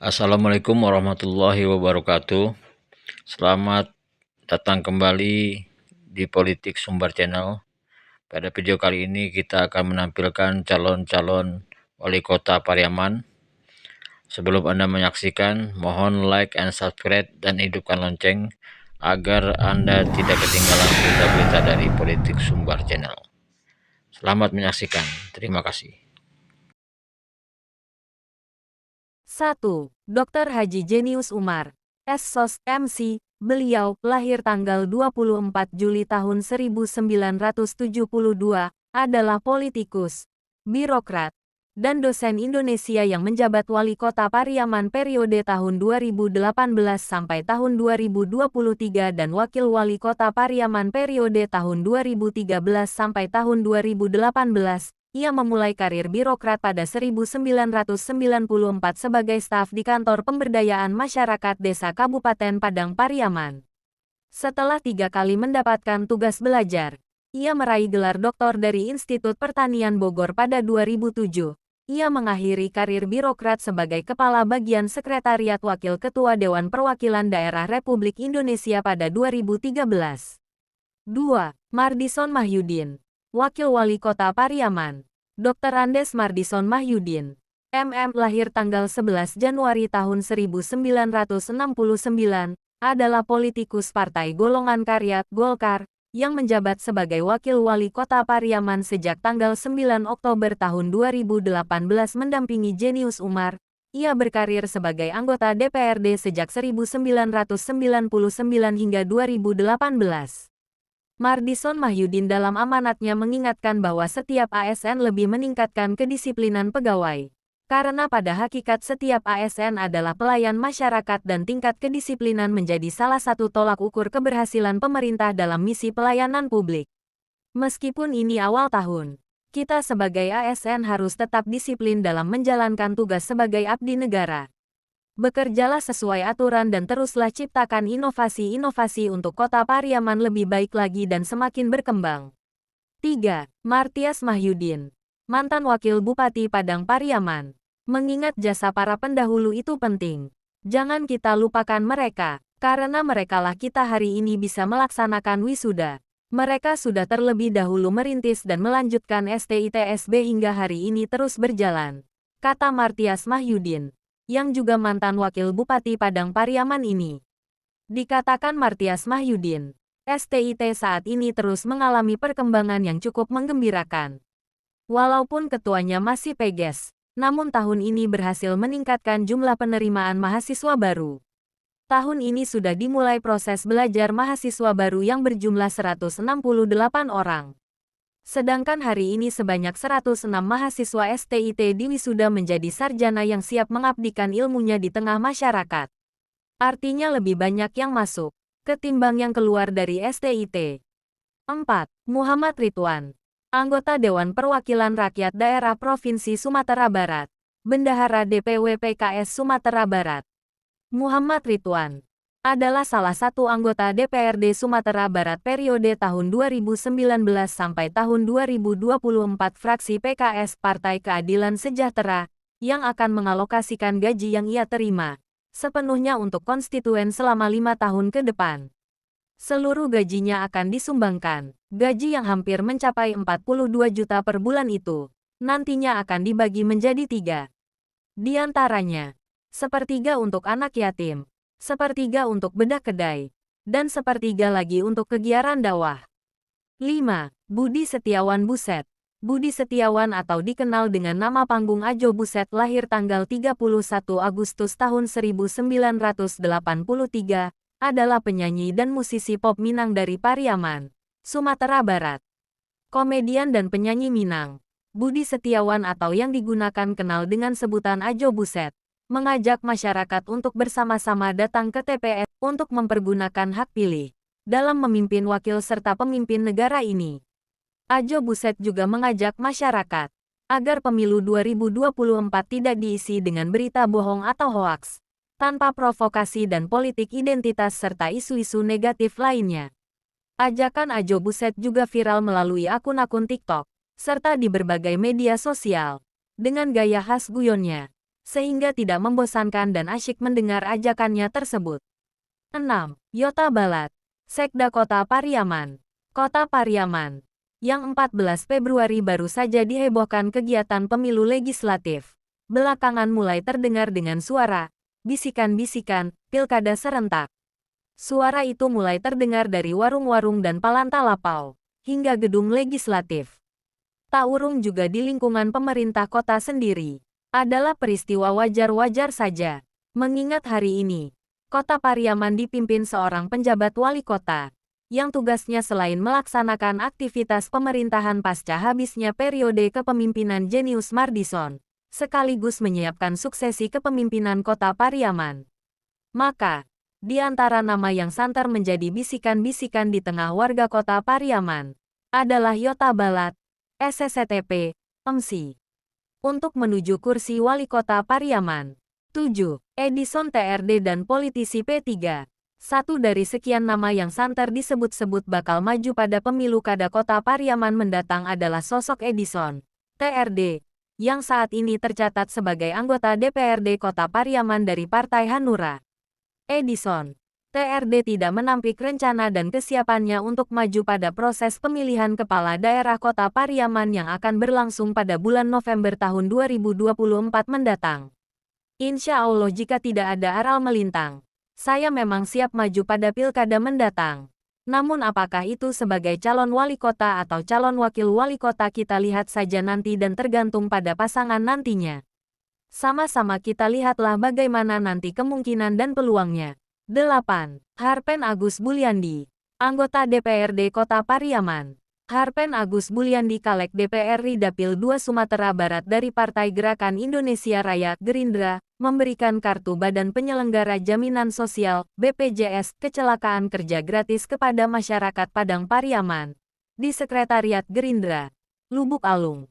Assalamualaikum warahmatullahi wabarakatuh. Selamat datang kembali di Politik Sumbar Channel. Pada video kali ini kita akan menampilkan calon-calon wali kota Pariaman. Sebelum Anda menyaksikan, mohon like and subscribe dan hidupkan lonceng agar Anda tidak ketinggalan berita-berita dari Politik Sumbar Channel. Selamat menyaksikan. Terima kasih. 1. Dr. Haji Jenius Umar, SSOS, MC, beliau lahir tanggal 24 Juli tahun 1972, adalah politikus, birokrat, dan dosen Indonesia yang menjabat wali kota Pariaman periode tahun 2018 sampai tahun 2023 dan wakil wali kota Pariaman periode tahun 2013 sampai tahun 2018. Ia memulai karir birokrat pada 1994 sebagai staf di Kantor Pemberdayaan Masyarakat Desa Kabupaten Padang Pariaman. Setelah 3 kali mendapatkan tugas belajar, ia meraih gelar doktor dari Institut Pertanian Bogor pada 2007. Ia mengakhiri karir birokrat sebagai Kepala Bagian Sekretariat Wakil Ketua Dewan Perwakilan Daerah Republik Indonesia pada 2013. 2. Mardison Mahyudin, Wakil Wali Kota Pariaman. Dr. Andes Mardison Mahyudin, MM, lahir tanggal 11 Januari tahun 1969, adalah politikus Partai Golongan Karya, Golkar, yang menjabat sebagai Wakil Wali Kota Pariaman sejak tanggal 9 Oktober tahun 2018 mendampingi Jenius Umar. Ia berkarir sebagai anggota DPRD sejak 1999 hingga 2018. Mardison Mahyudin dalam amanatnya mengingatkan bahwa setiap ASN lebih meningkatkan kedisiplinan pegawai. Karena pada hakikat setiap ASN adalah pelayan masyarakat dan tingkat kedisiplinan menjadi salah satu tolak ukur keberhasilan pemerintah dalam misi pelayanan publik. Meskipun ini awal tahun, kita sebagai ASN harus tetap disiplin dalam menjalankan tugas sebagai abdi negara. Bekerjalah sesuai aturan dan teruslah ciptakan inovasi-inovasi untuk kota Pariaman lebih baik lagi dan semakin berkembang. 3. Martias Mahyudin, mantan Wakil Bupati Padang Pariaman. Mengingat jasa para pendahulu itu penting. Jangan kita lupakan mereka, karena merekalah kita hari ini bisa melaksanakan wisuda. Mereka sudah terlebih dahulu merintis dan melanjutkan STITSB hingga hari ini terus berjalan, kata Martias Mahyudin, yang juga mantan Wakil Bupati Padang Pariaman ini. Dikatakan Martias Mahyudin, STIT saat ini terus mengalami perkembangan yang cukup menggembirakan. Walaupun ketuanya masih peges, namun tahun ini berhasil meningkatkan jumlah penerimaan mahasiswa baru. Tahun ini sudah dimulai proses belajar mahasiswa baru yang berjumlah 168 orang. Sedangkan hari ini sebanyak 106 mahasiswa STIT diwisuda menjadi sarjana yang siap mengabdikan ilmunya di tengah masyarakat. Artinya lebih banyak yang masuk ketimbang yang keluar dari STIT. 4. Muhammad Ridwan, anggota Dewan Perwakilan Rakyat Daerah Provinsi Sumatera Barat, Bendahara DPW PKS Sumatera Barat. Muhammad Ridwan adalah salah satu anggota DPRD Sumatera Barat periode tahun 2019 sampai tahun 2024 fraksi PKS Partai Keadilan Sejahtera, yang akan mengalokasikan gaji yang ia terima sepenuhnya untuk konstituen selama 5 tahun ke depan. Seluruh gajinya akan disumbangkan. Gaji yang hampir mencapai 42 juta per bulan itu nantinya akan dibagi menjadi 3. Di antaranya, sepertiga untuk anak yatim, sepertiga untuk bedah kedai, dan sepertiga lagi untuk kegiatan dakwah. 5. Budi Setiawan Buset. Budi Setiawan atau dikenal dengan nama panggung Ajo Buset lahir tanggal 31 Agustus tahun 1983, adalah penyanyi dan musisi pop Minang dari Pariaman, Sumatera Barat. Komedian dan penyanyi Minang, Budi Setiawan atau yang digunakan kenal dengan sebutan Ajo Buset, mengajak masyarakat untuk bersama-sama datang ke TPS untuk mempergunakan hak pilih dalam memimpin wakil serta pemimpin negara ini. Ajo Buset juga mengajak masyarakat agar pemilu 2024 tidak diisi dengan berita bohong atau hoaks, tanpa provokasi dan politik identitas serta isu-isu negatif lainnya. Ajakan Ajo Buset juga viral melalui akun-akun TikTok, serta di berbagai media sosial, dengan gaya khas guyonnya. sehingga tidak membosankan dan asyik mendengar ajakannya tersebut. 6. Yota Balat, Sekda Kota Pariaman. Kota Pariaman, yang 14 Februari baru saja dihebohkan kegiatan pemilu legislatif. Belakangan mulai terdengar dengan suara, bisikan-bisikan, pilkada serentak. Suara itu mulai terdengar dari warung-warung dan palanta lapau, hingga gedung legislatif. Tak urung juga di lingkungan pemerintah kota sendiri. Adalah peristiwa wajar-wajar saja. Mengingat hari ini, Kota Pariaman dipimpin seorang penjabat wali kota, yang tugasnya selain melaksanakan aktivitas pemerintahan pasca habisnya periode kepemimpinan Jenius Mardison, sekaligus menyiapkan suksesi kepemimpinan Kota Pariaman. Maka, di antara nama yang santer menjadi bisikan-bisikan di tengah warga Kota Pariaman, adalah Yota Balat, SSCTP, MC. Untuk menuju kursi wali kota Pariaman. 7. Edison TRD dan politisi P3. Satu dari sekian nama yang santer disebut-sebut bakal maju pada pemilu kada kota Pariaman mendatang adalah sosok Edison TRD, yang saat ini tercatat sebagai anggota DPRD Kota Pariaman dari Partai Hanura. Edison TRD tidak menampik rencana dan kesiapannya untuk maju pada proses pemilihan kepala daerah Kota Pariaman yang akan berlangsung pada bulan November tahun 2024 mendatang. Insya Allah jika tidak ada aral melintang, saya memang siap maju pada pilkada mendatang. Namun apakah itu sebagai calon wali kota atau calon wakil wali kota kita lihat saja nanti dan tergantung pada pasangan nantinya. Sama-sama kita lihatlah bagaimana nanti kemungkinan dan peluangnya. 8. Harpen Agus Bulyandi, anggota DPRD Kota Pariaman. Harpen Agus Bulyandi Caleg DPR RI Dapil 2 Sumatera Barat dari Partai Gerakan Indonesia Raya Gerindra, memberikan kartu Badan Penyelenggara Jaminan Sosial BPJS kecelakaan kerja gratis kepada masyarakat Padang Pariaman di Sekretariat Gerindra, Lubuk Alung.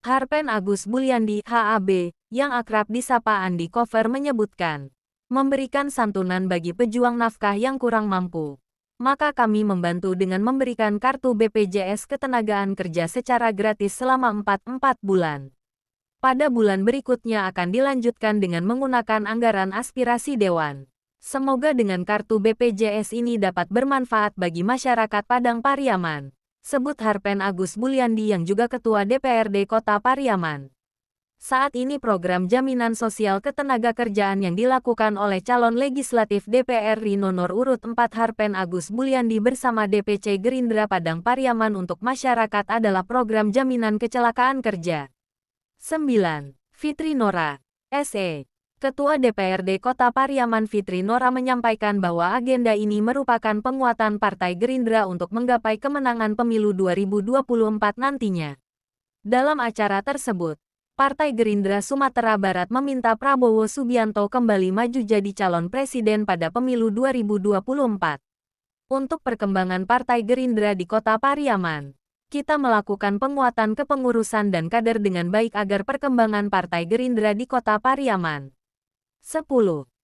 Harpen Agus Bulyandi HAB, yang akrab disapa Andi Kofer menyebutkan, memberikan santunan bagi pejuang nafkah yang kurang mampu. Maka kami membantu dengan memberikan kartu BPJS Ketenagaan Kerja secara gratis selama 4 bulan. Pada bulan berikutnya akan dilanjutkan dengan menggunakan anggaran aspirasi Dewan. Semoga dengan kartu BPJS ini dapat bermanfaat bagi masyarakat Padang Pariaman, sebut Harpen Agus Bulyandi yang juga Ketua DPRD Kota Pariaman. Saat ini program jaminan sosial ketenagakerjaan yang dilakukan oleh calon legislatif DPR RI nomor urut 4 Harpen Agus Bulyandi bersama DPC Gerindra Padang Pariaman untuk masyarakat adalah program jaminan kecelakaan kerja. 9. Fitri Nora, SE. Ketua DPRD Kota Pariaman Fitri Nora menyampaikan bahwa agenda ini merupakan penguatan Partai Gerindra untuk menggapai kemenangan pemilu 2024 nantinya. Dalam acara tersebut, Partai Gerindra Sumatera Barat meminta Prabowo Subianto kembali maju jadi calon presiden pada pemilu 2024. Untuk perkembangan Partai Gerindra di Kota Pariaman, kita melakukan penguatan kepengurusan dan kader dengan baik agar perkembangan Partai Gerindra di Kota Pariaman. 10.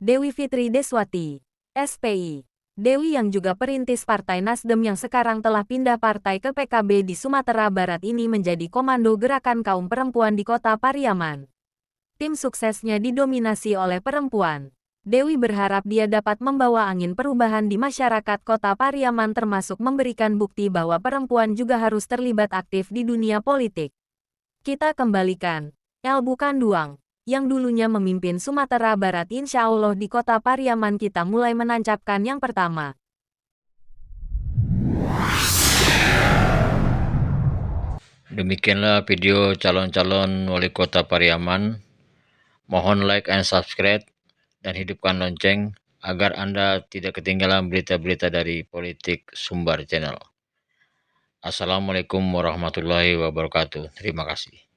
Dewi Fitri Deswati, SPI. Dewi yang juga perintis Partai Nasdem yang sekarang telah pindah partai ke PKB di Sumatera Barat ini menjadi komando gerakan kaum perempuan di Kota Pariaman. Tim suksesnya didominasi oleh perempuan. Dewi berharap dia dapat membawa angin perubahan di masyarakat Kota Pariaman termasuk memberikan bukti bahwa perempuan juga harus terlibat aktif di dunia politik. Kita kembalikan El Bukanduang, yang dulunya memimpin Sumatera Barat insya Allah di Kota Pariaman kita mulai menancapkan yang pertama. Demikianlah video calon-calon wali kota Pariaman. Mohon like and subscribe dan hidupkan lonceng agar Anda tidak ketinggalan berita-berita dari Politik Sumbar Channel. Assalamualaikum warahmatullahi wabarakatuh. Terima kasih.